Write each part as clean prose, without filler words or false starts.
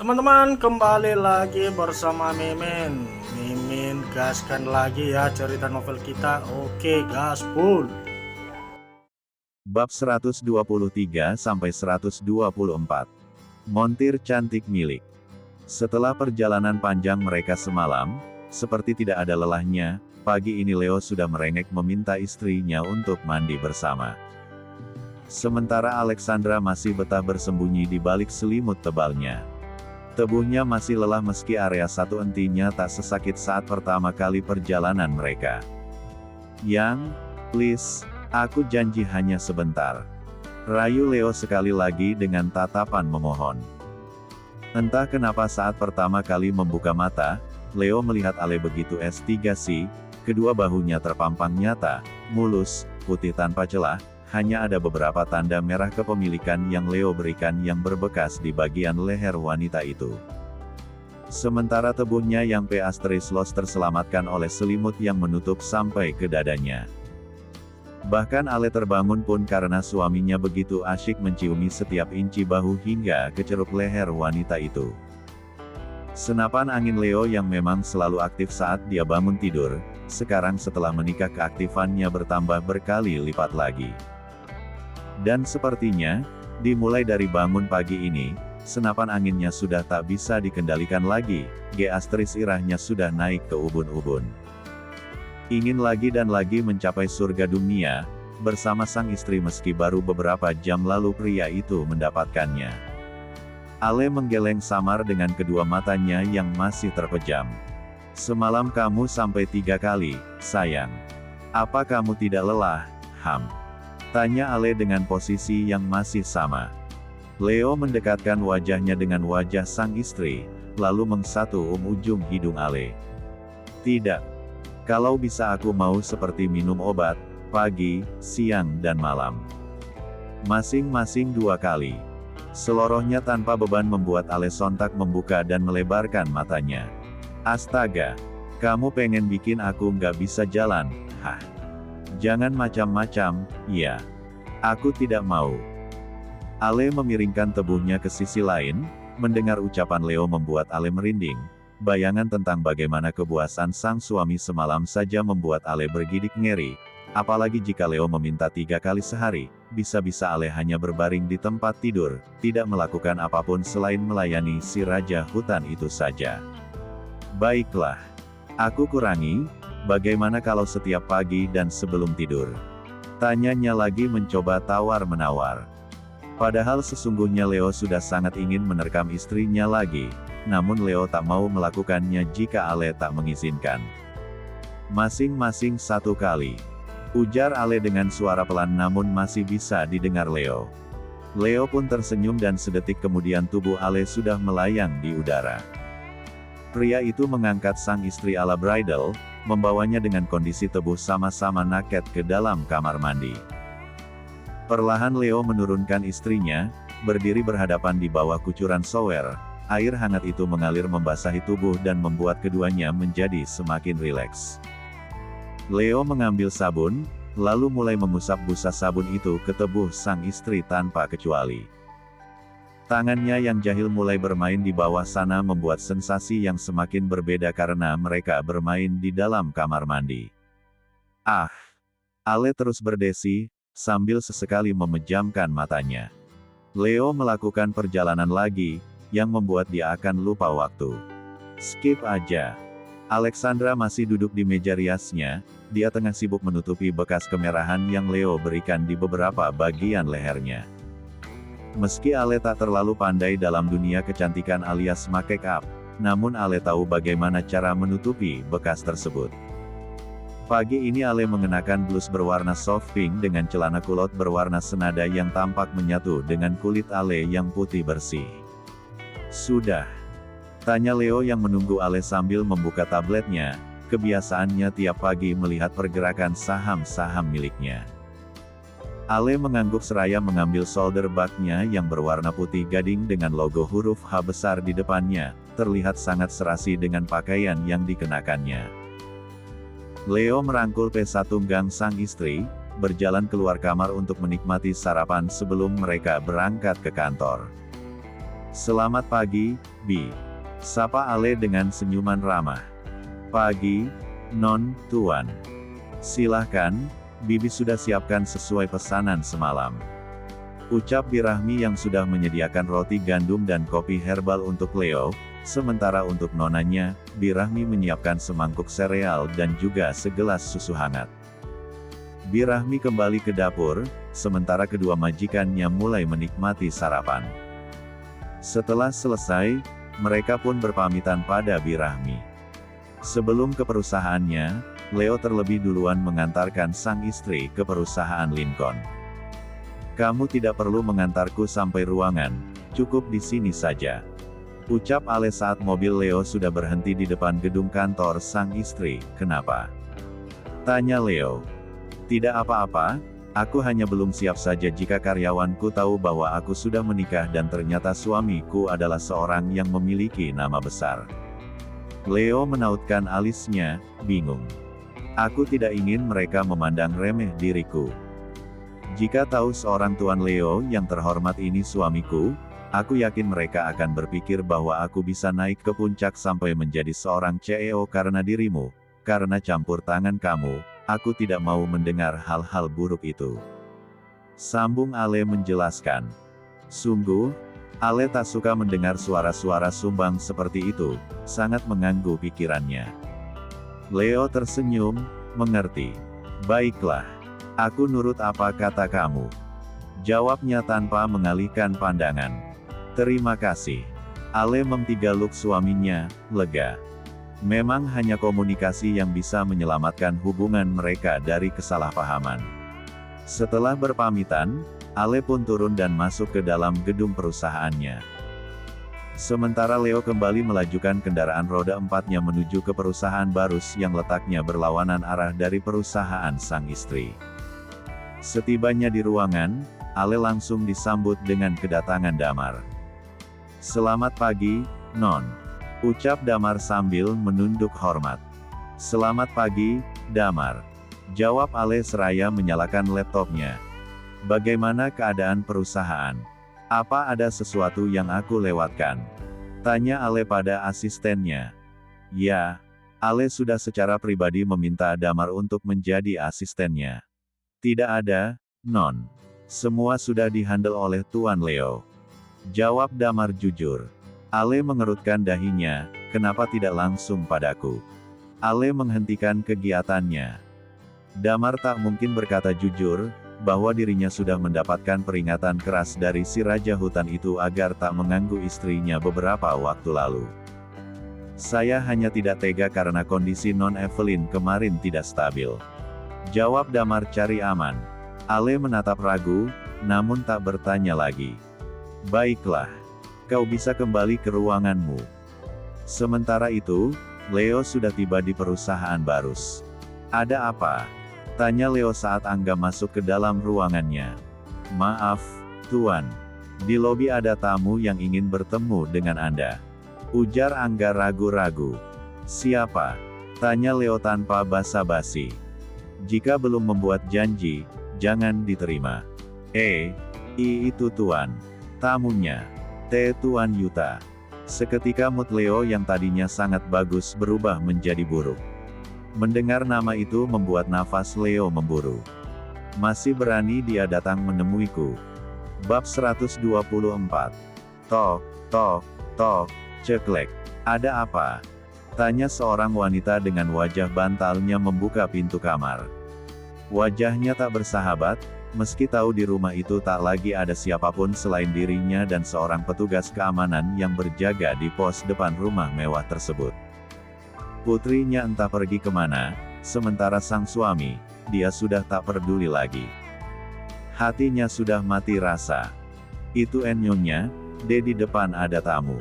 Teman-teman, kembali lagi bersama Mimin. Mimin gaskan lagi ya cerita novel kita. Oke, gaspol. Bab 123 sampai 124. Montir cantik milik. Setelah perjalanan panjang mereka semalam, seperti tidak ada lelahnya, pagi ini Leo sudah merengek meminta istrinya untuk mandi bersama. Sementara Alexandra masih betah bersembunyi di balik selimut tebalnya. Tubuhnya masih lelah meski area satu entinya tak sesakit saat pertama kali perjalanan mereka. Yang, please, aku janji hanya sebentar. Rayu Leo sekali lagi dengan tatapan memohon. Entah kenapa saat pertama kali membuka mata, Leo melihat Ale begitu S3 kedua bahunya terpampang nyata, mulus, putih tanpa celah, hanya ada beberapa tanda merah kepemilikan yang Leo berikan yang berbekas di bagian leher wanita itu. Sementara tubuhnya yang los terselamatkan oleh selimut yang menutup sampai ke dadanya. Bahkan Ale terbangun pun karena suaminya begitu asyik menciumi setiap inci bahu hingga ke ceruk leher wanita itu. Senapan angin Leo yang memang selalu aktif saat dia bangun tidur, sekarang setelah menikah keaktifannya bertambah berkali lipat lagi. Dan sepertinya, dimulai dari bangun pagi ini, senapan anginnya sudah tak bisa dikendalikan lagi, irahnya sudah naik ke ubun-ubun. Ingin lagi dan lagi mencapai surga dunia, bersama sang istri meski baru beberapa jam lalu pria itu mendapatkannya. Ale menggeleng samar dengan kedua matanya yang masih terpejam. Semalam kamu sampai 3 kali, sayang. Apa kamu tidak lelah, Ham? Tanya Ale dengan posisi yang masih sama. Leo mendekatkan wajahnya dengan wajah sang istri, lalu mengsatu ujung hidung Ale. Tidak. Kalau bisa aku mau seperti minum obat, pagi, siang dan malam. Masing-masing 2 kali. Selorohnya tanpa beban membuat Ale sontak membuka dan melebarkan matanya. Astaga. Kamu pengen bikin aku nggak bisa jalan, hah? Jangan macam-macam, ya. Aku tidak mau. Ale memiringkan tubuhnya ke sisi lain, mendengar ucapan Leo membuat Ale merinding. Bayangan tentang bagaimana kepuasan sang suami semalam saja membuat Ale bergidik ngeri. Apalagi jika Leo meminta 3 kali sehari, bisa-bisa Ale hanya berbaring di tempat tidur, tidak melakukan apapun selain melayani si raja hutan itu saja. Baiklah. Aku kurangi. Bagaimana kalau setiap pagi dan sebelum tidur? Tanyanya lagi mencoba tawar-menawar. Padahal sesungguhnya Leo sudah sangat ingin menerkam istrinya lagi, namun Leo tak mau melakukannya jika Ale tak mengizinkan. Masing-masing 1 kali. Ujar Ale dengan suara pelan namun masih bisa didengar Leo. Leo pun tersenyum dan sedetik kemudian tubuh Ale sudah melayang di udara. Pria itu mengangkat sang istri ala bridal, membawanya dengan kondisi tubuh sama-sama naked ke dalam kamar mandi. Perlahan Leo menurunkan istrinya, berdiri berhadapan di bawah kucuran shower, air hangat itu mengalir membasahi tubuh dan membuat keduanya menjadi semakin rileks. Leo mengambil sabun, lalu mulai mengusap busa sabun itu ke tubuh sang istri tanpa kecuali. Tangannya yang jahil mulai bermain di bawah sana membuat sensasi yang semakin berbeda karena mereka bermain di dalam kamar mandi. Ah! Ale terus berdesi, sambil sesekali memejamkan matanya. Leo melakukan perjalanan lagi, yang membuat dia akan lupa waktu. Skip aja. Alexandra masih duduk di meja riasnya, dia tengah sibuk menutupi bekas kemerahan yang Leo berikan di beberapa bagian lehernya. Meski Ale tak terlalu pandai dalam dunia kecantikan alias make up, namun Ale tahu bagaimana cara menutupi bekas tersebut. Pagi ini Ale mengenakan blus berwarna soft pink dengan celana kulot berwarna senada yang tampak menyatu dengan kulit Ale yang putih bersih. Sudah? Tanya Leo yang menunggu Ale sambil membuka tabletnya, kebiasaannya tiap pagi melihat pergerakan saham-saham miliknya. Ale mengangguk seraya mengambil shoulder bag-nya yang berwarna putih gading dengan logo huruf H besar di depannya, terlihat sangat serasi dengan pakaian yang dikenakannya. Leo merangkul pesa tunggang sang istri, berjalan keluar kamar untuk menikmati sarapan sebelum mereka berangkat ke kantor. Selamat pagi, Bi. Sapa Ale dengan senyuman ramah. Pagi, Non, Tuan. Silahkan, Bibi sudah siapkan sesuai pesanan semalam. Ucap Birahmi yang sudah menyediakan roti gandum dan kopi herbal untuk Leo, sementara untuk nonanya, Birahmi menyiapkan semangkuk sereal dan juga segelas susu hangat. Birahmi kembali ke dapur, sementara kedua majikannya mulai menikmati sarapan. Setelah selesai, mereka pun berpamitan pada Birahmi. Sebelum ke perusahaannya, Leo terlebih duluan mengantarkan sang istri ke perusahaan Lincoln. Kamu tidak perlu mengantarku sampai ruangan, cukup di sini saja. Ucap Ale saat mobil Leo sudah berhenti di depan gedung kantor sang istri. Kenapa? Tanya Leo. Tidak apa-apa, aku hanya belum siap saja jika karyawanku tahu bahwa aku sudah menikah dan ternyata suamiku adalah seorang yang memiliki nama besar. Leo menautkan alisnya, bingung. Aku tidak ingin mereka memandang remeh diriku. Jika tahu seorang Tuan Leo yang terhormat ini suamiku, aku yakin mereka akan berpikir bahwa aku bisa naik ke puncak sampai menjadi seorang CEO karena dirimu, karena campur tangan kamu, aku tidak mau mendengar hal-hal buruk itu. Sambung Ale menjelaskan. Sungguh, Ale tak suka mendengar suara-suara sumbang seperti itu, sangat mengganggu pikirannya. Leo tersenyum, mengerti. Baiklah. Aku nurut apa kata kamu. Jawabnya tanpa mengalihkan pandangan. Terima kasih. Ale memtigaluk suaminya, lega. Memang hanya komunikasi yang bisa menyelamatkan hubungan mereka dari kesalahpahaman. Setelah berpamitan, Ale pun turun dan masuk ke dalam gedung perusahaannya. Sementara Leo kembali melajukan kendaraan roda empatnya menuju ke perusahaan Barus yang letaknya berlawanan arah dari perusahaan sang istri. Setibanya di ruangan, Ale langsung disambut dengan kedatangan Damar. Selamat pagi, Non. Ucap Damar sambil menunduk hormat. Selamat pagi, Damar. Jawab Ale seraya menyalakan laptopnya. Bagaimana keadaan perusahaan? Apa ada sesuatu yang aku lewatkan? Tanya Ale pada asistennya. Ya, Ale sudah secara pribadi meminta Damar untuk menjadi asistennya. Tidak ada, Non. Semua sudah dihandle oleh Tuan Leo. Jawab Damar jujur. Ale mengerutkan dahinya, kenapa tidak langsung padaku? Ale menghentikan kegiatannya. Damar tak mungkin berkata jujur, bahwa dirinya sudah mendapatkan peringatan keras dari si Raja Hutan itu agar tak mengganggu istrinya beberapa waktu lalu. Saya hanya tidak tega karena kondisi Non Evelyn kemarin tidak stabil. Jawab Damar cari aman. Ale menatap ragu, namun tak bertanya lagi. Baiklah. Kau bisa kembali ke ruanganmu. Sementara itu, Leo sudah tiba di perusahaan Barus. Ada apa? Tanya Leo saat Angga masuk ke dalam ruangannya. Maaf, Tuan. Di lobi ada tamu yang ingin bertemu dengan Anda. Ujar Angga ragu-ragu. Siapa? Tanya Leo tanpa basa-basi. Jika belum membuat janji, jangan diterima. Itu Tuan. Tamunya. Tuan Yuta. Seketika mood Leo yang tadinya sangat bagus berubah menjadi buruk. Mendengar nama itu membuat nafas Leo memburu. Masih berani dia datang menemuiku. Bab 124. Tok, tok, tok, ceklek. Ada apa? Tanya seorang wanita dengan wajah bantalnya membuka pintu kamar. Wajahnya tak bersahabat, meski tahu di rumah itu tak lagi ada siapapun selain dirinya dan seorang petugas keamanan yang berjaga di pos depan rumah mewah tersebut. Putrinya entah pergi kemana, sementara sang suami, dia sudah tak peduli lagi. Hatinya sudah mati rasa. Itu Nyonya, di depan ada tamu.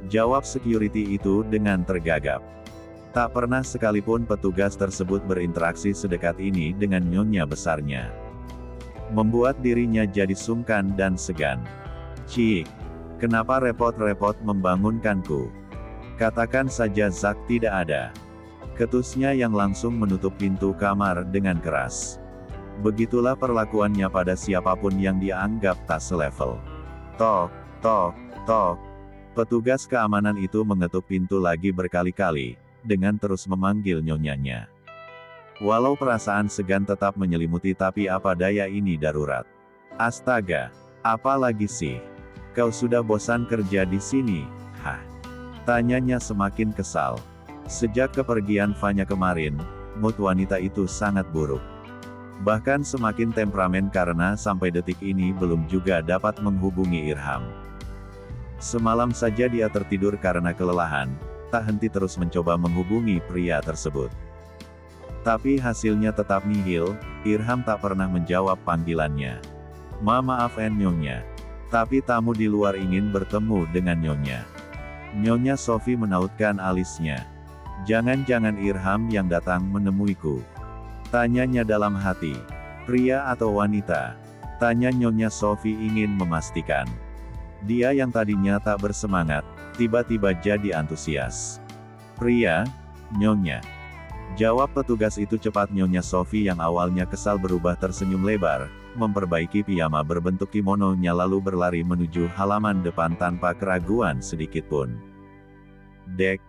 Jawab security itu dengan tergagap. Tak pernah sekalipun petugas tersebut berinteraksi sedekat ini dengan nyonya besarnya. Membuat dirinya jadi sungkan dan segan. Cik, kenapa repot-repot membangunkanku? Katakan saja Zack tidak ada. Ketusnya yang langsung menutup pintu kamar dengan keras. Begitulah perlakuannya pada siapapun yang dia anggap tak selevel. Tok, Tok, tok. Petugas keamanan itu mengetuk pintu lagi berkali-kali, dengan terus memanggil nyonyanya. Walau perasaan segan tetap menyelimuti tapi apa daya ini darurat. Astaga, apa lagi sih? Kau sudah bosan kerja di sini? Hah? Tanyanya semakin kesal. Sejak kepergian Vanya kemarin, mood wanita itu sangat buruk. Bahkan semakin temperamen karena sampai detik ini belum juga dapat menghubungi Irham. Semalam saja dia tertidur karena kelelahan, tak henti terus mencoba menghubungi pria tersebut. Tapi hasilnya tetap nihil, Irham tak pernah menjawab panggilannya. Maaf Nyonya. Tapi tamu di luar ingin bertemu dengan Nyonya. Nyonya Sophie menautkan alisnya. Jangan-jangan Irham yang datang menemuiku. Tanyanya dalam hati. Pria atau wanita? Tanya Nyonya Sophie ingin memastikan. Dia yang tadinya tak bersemangat, tiba-tiba jadi antusias. Pria, Nyonya. Jawab petugas itu cepat. Nyonya Sophie yang awalnya kesal berubah tersenyum lebar, memperbaiki piyama berbentuk kimononya lalu berlari menuju halaman depan tanpa keraguan sedikitpun. Dek.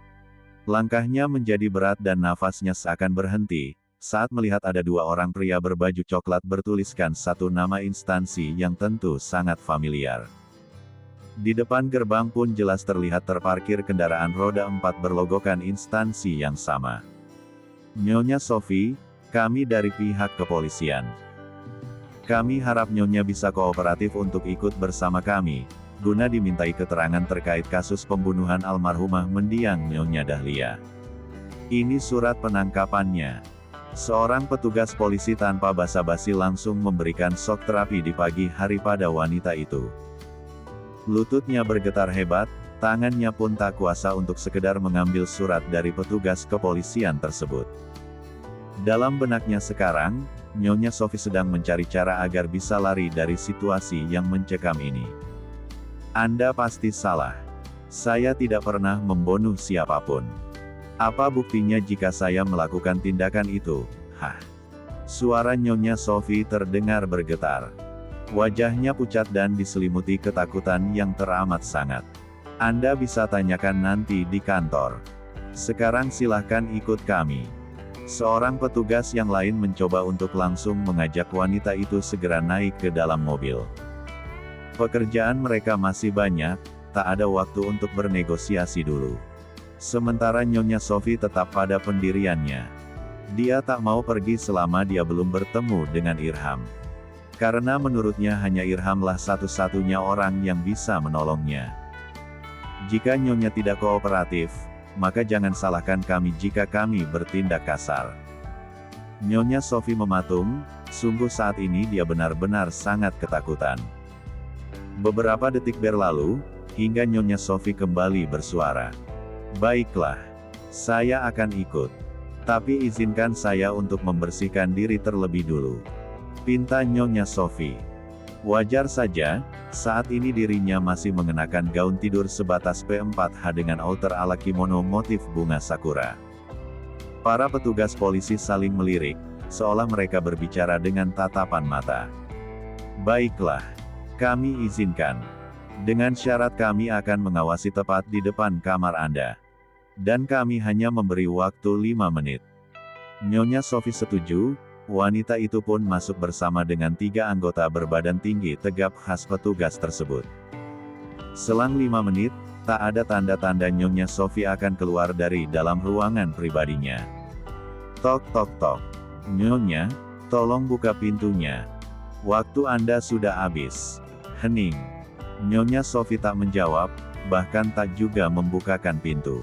Langkahnya menjadi berat dan nafasnya seakan berhenti, saat melihat ada dua orang pria berbaju coklat bertuliskan satu nama instansi yang tentu sangat familiar. Di depan gerbang pun jelas terlihat terparkir kendaraan roda 4 berlogokan instansi yang sama. Nyonya Sophie, kami dari pihak kepolisian. Kami harap Nyonya bisa kooperatif untuk ikut bersama kami, guna dimintai keterangan terkait kasus pembunuhan almarhumah mendiang Nyonya Dahlia. Ini surat penangkapannya. Seorang petugas polisi tanpa basa-basi langsung memberikan shock terapi di pagi hari pada wanita itu. Lututnya bergetar hebat, tangannya pun tak kuasa untuk sekedar mengambil surat dari petugas kepolisian tersebut. Dalam benaknya sekarang, Nyonya Sophie sedang mencari cara agar bisa lari dari situasi yang mencekam ini. Anda pasti salah. Saya tidak pernah membunuh siapapun. Apa buktinya jika saya melakukan tindakan itu? Hah? Suara Nyonya Sophie terdengar bergetar. Wajahnya pucat dan diselimuti ketakutan yang teramat sangat. Anda bisa tanyakan nanti di kantor. Sekarang silahkan ikut kami. Seorang petugas yang lain mencoba untuk langsung mengajak wanita itu segera naik ke dalam mobil. Pekerjaan mereka masih banyak, tak ada waktu untuk bernegosiasi dulu. Sementara Nyonya Sophie tetap pada pendiriannya. Dia tak mau pergi selama dia belum bertemu dengan Irham. Karena menurutnya hanya Irhamlah satu-satunya orang yang bisa menolongnya. Jika Nyonya tidak kooperatif, maka jangan salahkan kami jika kami bertindak kasar. Nyonya Sophie mematung, sungguh saat ini dia benar-benar sangat ketakutan. Beberapa detik berlalu, hingga Nyonya Sophie kembali bersuara. Baiklah, saya akan ikut. Tapi izinkan saya untuk membersihkan diri terlebih dulu. Pinta Nyonya Sophie. Wajar saja, saat ini dirinya masih mengenakan gaun tidur sebatas P4H dengan outer ala kimono motif bunga sakura. Para petugas polisi saling melirik, seolah mereka berbicara dengan tatapan mata. Baiklah, kami izinkan. Dengan syarat kami akan mengawasi tepat di depan kamar Anda. Dan kami hanya memberi waktu 5 menit. Nyonya Sophie setuju. Wanita itu pun masuk bersama dengan 3 anggota berbadan tinggi tegap khas petugas tersebut. Selang 5 menit, tak ada tanda-tanda Nyonya Sophie akan keluar dari dalam ruangan pribadinya. Tok tok tok. Nyonya, tolong buka pintunya. Waktu Anda sudah habis. Hening. Nyonya Sophie tak menjawab, bahkan tak juga membukakan pintu.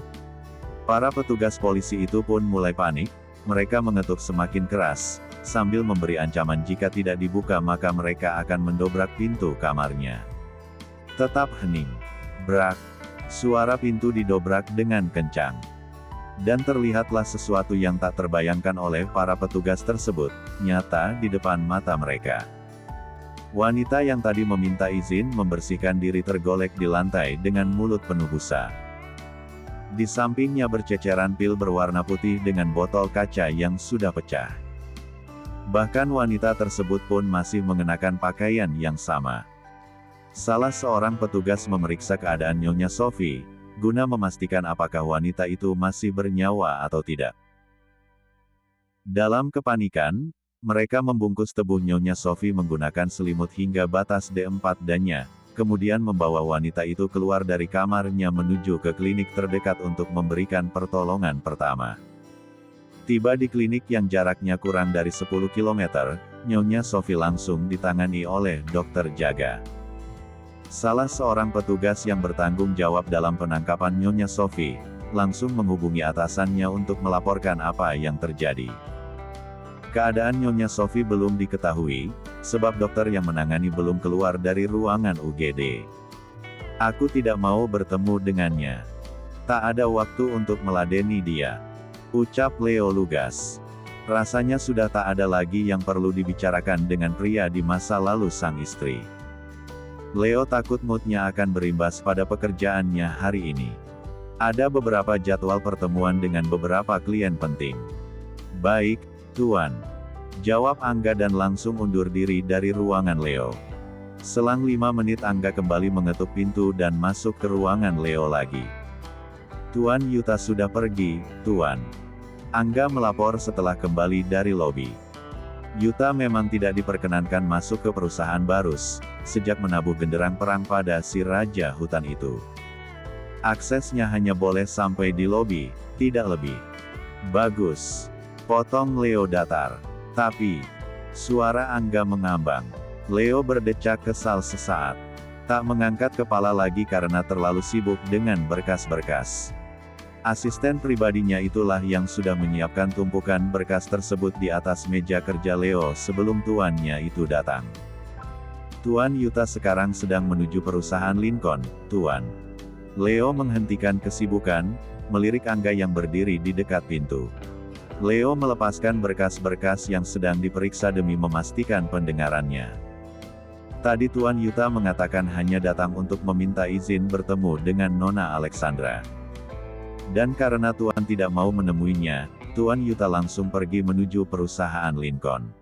Para petugas polisi itu pun mulai panik, mereka mengetuk semakin keras, sambil memberi ancaman jika tidak dibuka maka mereka akan mendobrak pintu kamarnya. Tetap hening. Brak. Suara pintu didobrak dengan kencang. Dan terlihatlah sesuatu yang tak terbayangkan oleh para petugas tersebut, nyata di depan mata mereka. Wanita yang tadi meminta izin membersihkan diri tergolek di lantai dengan mulut penuh busa. Di sampingnya berceceran pil berwarna putih dengan botol kaca yang sudah pecah. Bahkan wanita tersebut pun masih mengenakan pakaian yang sama. Salah seorang petugas memeriksa keadaan Nyonya Sophie, guna memastikan apakah wanita itu masih bernyawa atau tidak. Dalam kepanikan, mereka membungkus tubuh Nyonya Sophie menggunakan selimut hingga batas D4 dannya, kemudian membawa wanita itu keluar dari kamarnya menuju ke klinik terdekat untuk memberikan pertolongan pertama. Tiba di klinik yang jaraknya kurang dari 10 km, Nyonya Sophie langsung ditangani oleh dokter jaga. Salah seorang petugas yang bertanggung jawab dalam penangkapan Nyonya Sophie, langsung menghubungi atasannya untuk melaporkan apa yang terjadi. Keadaan Nyonya Sophie belum diketahui, sebab dokter yang menangani belum keluar dari ruangan UGD. Aku tidak mau bertemu dengannya. Tak ada waktu untuk meladeni dia, ucap Leo lugas. Rasanya sudah tak ada lagi yang perlu dibicarakan dengan pria di masa lalu sang istri. Leo takut moodnya akan berimbas pada pekerjaannya hari ini. Ada beberapa jadwal pertemuan dengan beberapa klien penting. Baik, Tuan. Jawab Angga dan langsung undur diri dari ruangan Leo. Selang 5 menit Angga kembali mengetuk pintu dan masuk ke ruangan Leo lagi. Tuan Yuta sudah pergi, Tuan. Angga melapor setelah kembali dari lobi. Yuta memang tidak diperkenankan masuk ke perusahaan Barus, sejak menabuh genderang perang pada si Raja Hutan itu. Aksesnya hanya boleh sampai di lobi, tidak lebih. Bagus. Potong Leo datar. Tapi, suara Angga mengambang. Leo berdecak kesal sesaat. Tak mengangkat kepala lagi karena terlalu sibuk dengan berkas-berkas. Asisten pribadinya itulah yang sudah menyiapkan tumpukan berkas tersebut di atas meja kerja Leo sebelum tuannya itu datang. Tuan Yuta sekarang sedang menuju perusahaan Lincoln, Tuan. Leo menghentikan kesibukan, melirik Angga yang berdiri di dekat pintu. Leo melepaskan berkas-berkas yang sedang diperiksa demi memastikan pendengarannya. Tadi Tuan Yuta mengatakan hanya datang untuk meminta izin bertemu dengan Nona Alexandra. Dan karena Tuan tidak mau menemuinya, Tuan Yuta langsung pergi menuju perusahaan Lincoln.